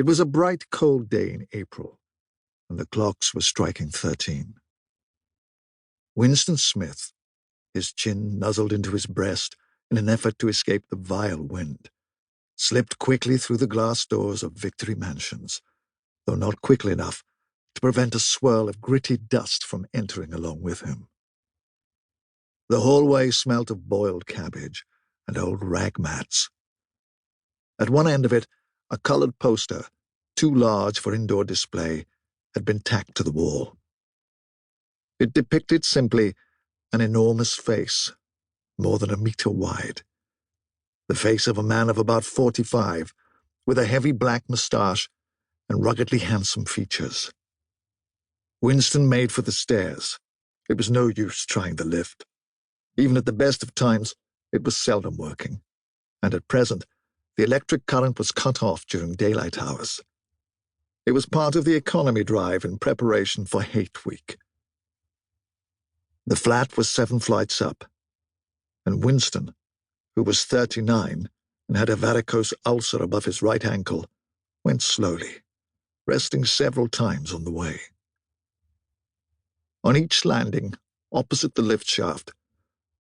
It was a bright, cold day in April, and the clocks were striking 13. Winston Smith, his chin nuzzled into his breast in an effort to escape the vile wind, slipped quickly through the glass doors of Victory Mansions, though not quickly enough to prevent a swirl of gritty dust from entering along with him. The hallway smelt of boiled cabbage and old rag mats. At one end of it, a colored poster, too large for indoor display, had been tacked to the wall. It depicted simply an enormous face, more than a meter wide. The face of a man of about 45, with a heavy black moustache and ruggedly handsome features. Winston made for the stairs. It was no use trying the lift. Even at the best of times, it was seldom working, and at present, the electric current was cut off during daylight hours. It was part of the economy drive in preparation for Hate Week. The flat was 7 flights up, and Winston, who was 39 and had a varicose ulcer above his right ankle, went slowly, resting several times on the way. On each landing, opposite the lift shaft,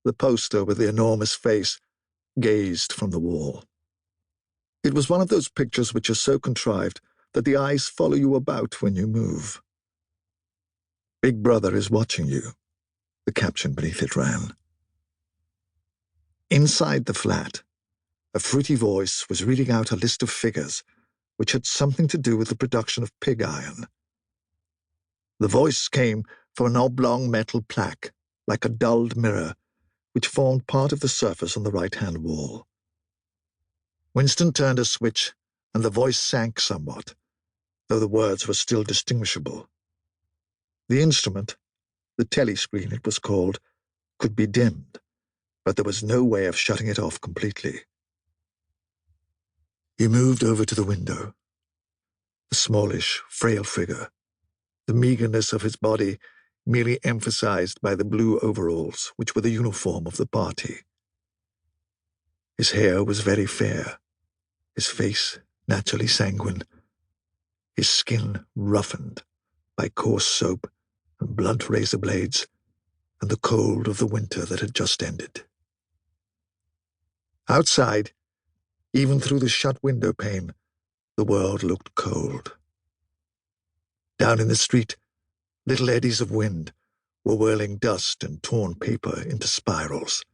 the poster with the enormous face gazed from the wall. It was one of those pictures which are so contrived that the eyes follow you about when you move. "Big Brother is watching you," the caption beneath it ran. Inside the flat, a fruity voice was reading out a list of figures which had something to do with the production of pig iron. The voice came from an oblong metal plaque, like a dulled mirror, which formed part of the surface on the right-hand wall. Winston turned a switch, and the voice sank somewhat, though the words were still distinguishable. The instrument, the telescreen it was called, could be dimmed, but there was no way of shutting it off completely. He moved over to the window. The smallish, frail figure, the meagerness of his body merely emphasized by the blue overalls which were the uniform of the party. His hair was very fair, his face naturally sanguine, his skin roughened by coarse soap and blunt razor blades and the cold of the winter that had just ended. Outside, even through the shut window pane, the world looked cold. Down in the street, little eddies of wind were whirling dust and torn paper into spirals,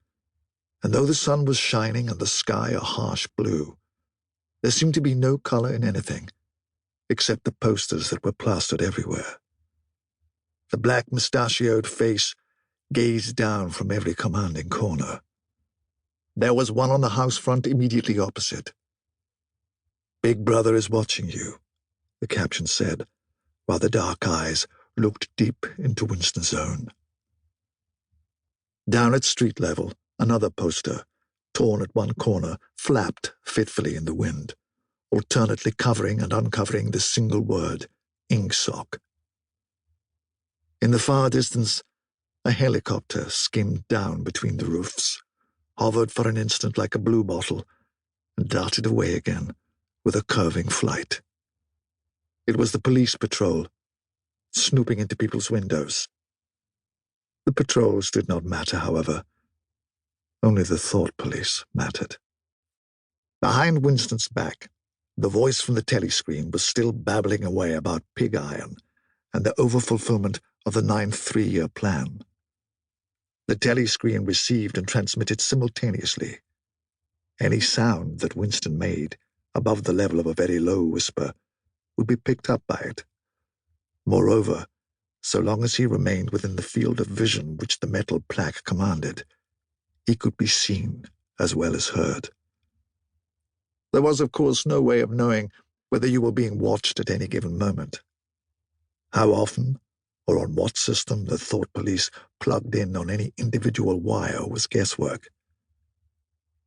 and though the sun was shining and the sky a harsh blue, there seemed to be no color in anything, except the posters that were plastered everywhere. The black mustachioed face gazed down from every commanding corner. There was one on the house front immediately opposite. "Big Brother is watching you," the caption said, while the dark eyes looked deep into Winston's own. Down at street level, another poster, torn at one corner, flapped fitfully in the wind, alternately covering and uncovering the single word, "Ingsoc." In the far distance, a helicopter skimmed down between the roofs, hovered for an instant like a bluebottle, and darted away again with a curving flight. It was the police patrol, snooping into people's windows. The patrols did not matter, however. Only the thought police mattered. Behind Winston's back, the voice from the telescreen was still babbling away about pig iron and the overfulfillment of the 9th three-year plan. The telescreen received and transmitted simultaneously. Any sound that Winston made, above the level of a very low whisper, would be picked up by it. Moreover, so long as he remained within the field of vision which the metal plaque commanded, he could be seen as well as heard. There was, of course, no way of knowing whether you were being watched at any given moment. How often, or on what system the thought police plugged in on any individual wire was guesswork.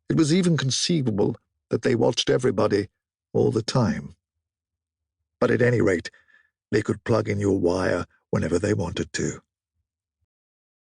It was even conceivable that they watched everybody all the time. But at any rate, they could plug in your wire whenever they wanted to.